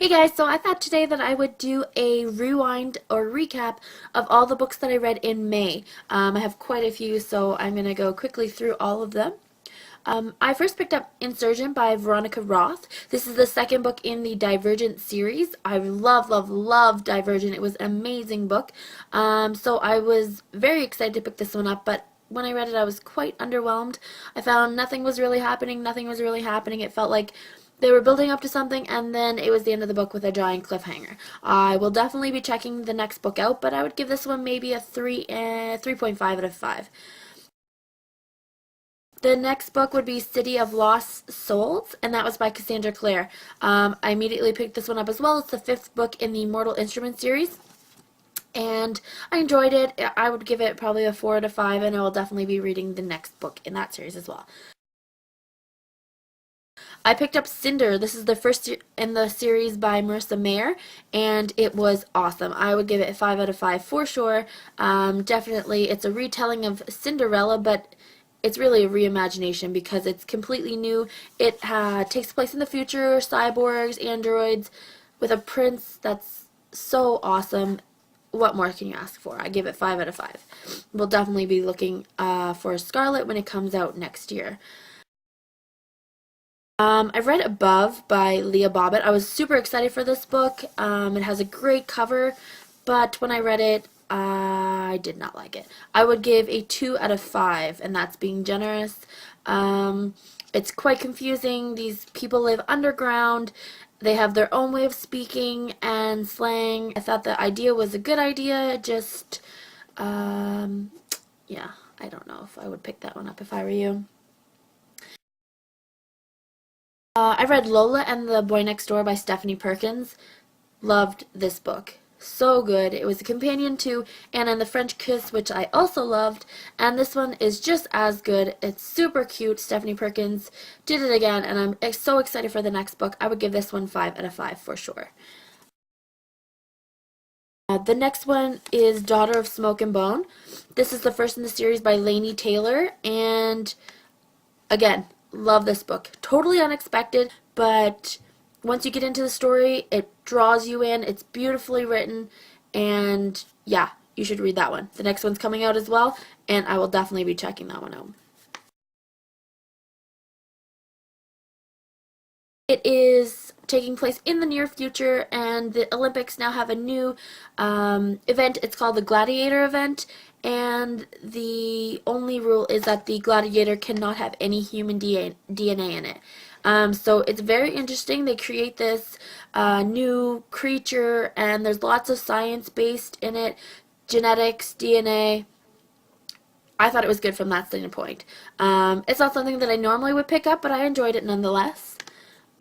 Hey guys, so I thought today that I would do a rewind or recap of all the books that I read in May. I have quite a few, so I'm going to go quickly through all of them. I first picked up Insurgent by Veronica Roth. This is the second book in the Divergent series. I love Divergent. It was an amazing book. So I was very excited to pick this one up, but when I read it, I was quite underwhelmed. I found nothing was really happening. It felt like they were building up to something, and then it was the end of the book with a giant cliffhanger. I will definitely be checking the next book out, but I would give this one maybe a 3.5 out of 5. The next book would be City of Lost Souls, and that was by Cassandra Clare. I immediately picked this one up as well. It's the fifth book in the Mortal Instruments series, and I enjoyed it. I would give it probably a 4 out of 5, and I will definitely be reading the next book in that series as well. I picked up Cinder. This is the first in the series by Marissa Mayer, and it was awesome. I would give it a 5 out of 5 for sure. Definitely, it's a retelling of Cinderella, but it's really a reimagination because it's completely new. It takes place in the future, cyborgs, androids, with a prince that's so awesome. What more can you ask for? I give it 5 out of 5. We'll definitely be looking for Scarlet when it comes out next year. I've read Above by Leah Bobbitt. I was super excited for this book. It has a great cover, but when I read it, I did not like it. I would give a 2 out of 5, and that's being generous. It's quite confusing. These people live underground. They have their own way of speaking and slang. I thought the idea was a good idea, just, yeah, I don't know if I would pick that one up if I were you. I read Lola and the Boy Next Door by Stephanie Perkins. Loved this book. So good. It was a companion to Anna and the French Kiss, which I also loved, and this one is just as good. It's super cute. Stephanie Perkins did it again, and I'm so excited for the next book. I would give this one 5 out of 5 for sure. The next one is Daughter of Smoke and Bone. This is the first in the series by Laini Taylor, and again, love this book. Totally unexpected, but once you get into the story, it draws you in. It's beautifully written, and yeah, you should read that one. The next one's coming out as well, and I will definitely be checking that one out. It is taking place in the near future, and the Olympics now have a new event. It's called the Gladiator event, and the only rule is that the gladiator cannot have any human DNA in it. So it's very interesting. They create this new creature, and there's lots of science based in it, genetics, DNA. I thought it was good from that standpoint. It's not something that I normally would pick up, but I enjoyed it nonetheless.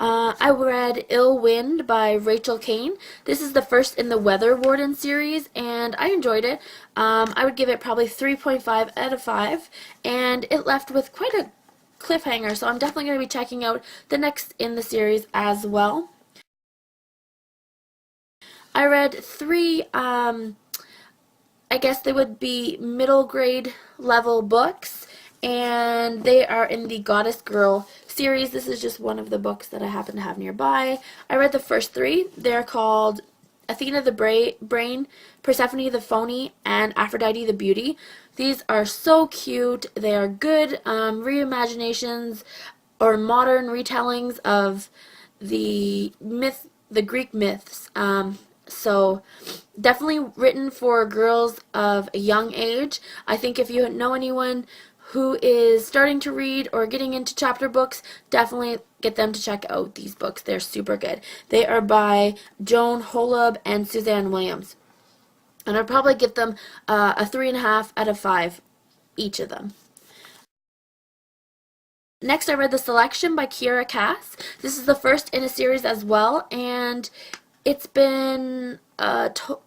I read Ill Wind by Rachel Kane. This is the first in the Weather Warden series, and I enjoyed it. I would give it probably 3.5 out of 5, and it left with quite a cliffhanger, so I'm definitely going to be checking out the next in the series as well. I read three, I guess they would be middle grade level books, and they are in the Goddess Girl series. This is just one of the books that I happen to have nearby. I read the first three. They're called Athena the Brain, Persephone the Phony, and Aphrodite the Beauty. These are so cute. They are good reimaginations or modern retellings of the Greek myths. So definitely written for girls of a young age. I think if you know anyone who is starting to read or getting into chapter books, definitely get them to check out these books. They're super good. They are by Joan Holub and Suzanne Williams. And I'd probably give them a 3.5 out of 5, each of them. Next, I read The Selection by Kiera Cass. This is the first in a series as well, and it's been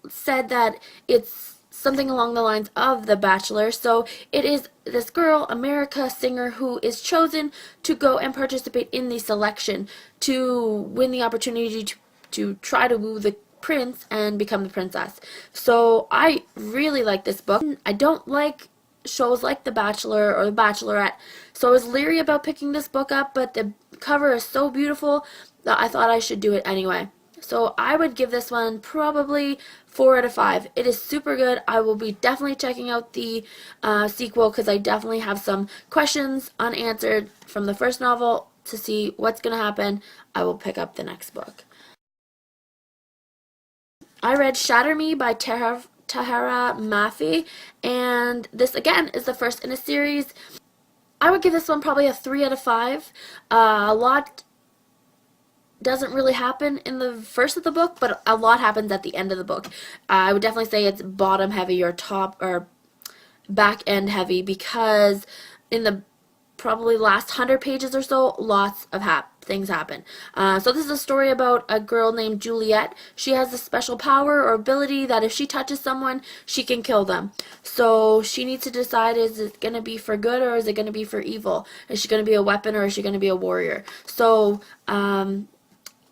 said that it's something along the lines of The Bachelor. So it is this girl, America singer, who is chosen to go and participate in the selection to win the opportunity to try to woo the prince and become the princess. So I really like this book. I don't like shows like The Bachelor or The Bachelorette, so I was leery about picking this book up, but the cover is so beautiful that I thought I should do it anyway. So I would give this one probably 4 out of 5. It is super good. I will be definitely checking out the sequel because I definitely have some questions unanswered from the first novel to see what's going to happen. I will pick up the next book. I read Shatter Me by Tahara Mafi, and this again is the first in a series. I would give this one probably a 3 out of 5. A lot doesn't really happen in the first of the book, but a lot happens at the end of the book. I would definitely say it's bottom heavy or top or back end heavy because in the probably last 100 pages or so, lots of things happen. So this is a story about a girl named Juliet. She has a special power or ability that if she touches someone, she can kill them. So she needs to decide, is it going to be for good or is it going to be for evil? Is she going to be a weapon or is she going to be a warrior? So,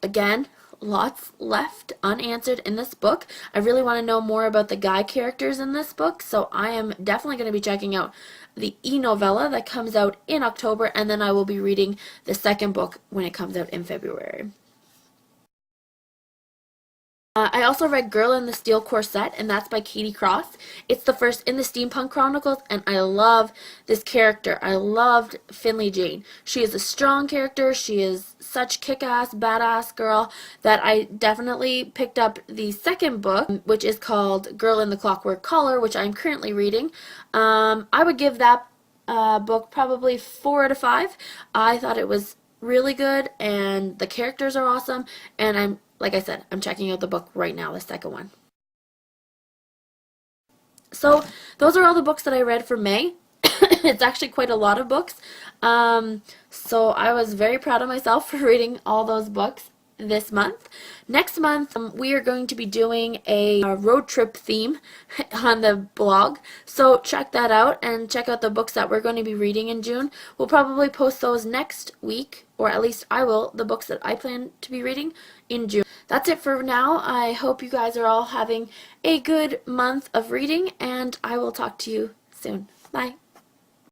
again, lots left unanswered in this book. I really want to know more about the guy characters in this book, so I am definitely going to be checking out the e-novella that comes out in October, and then I will be reading the second book when it comes out in February. I also read Girl in the Steel Corset, and that's by Katie Cross. It's the first in the Steampunk Chronicles, and I love this character. I loved Finley Jane. She is a strong character. She is such kick-ass, badass girl that I definitely picked up the second book, which is called Girl in the Clockwork Collar, which I'm currently reading. I would give that book probably 4 out of 5. I thought it was really good, and the characters are awesome, and like I said, I'm checking out the book right now, the second one. So those are all the books that I read for May. It's actually quite a lot of books. So I was very proud of myself for reading all those books this month. Next month, we are going to be doing a road trip theme on the blog. So check that out and check out the books that we're going to be reading in June. We'll probably post those next week, or at least I will, the books that I plan to be reading in June. That's it for now. I hope you guys are all having a good month of reading, and I will talk to you soon. Bye.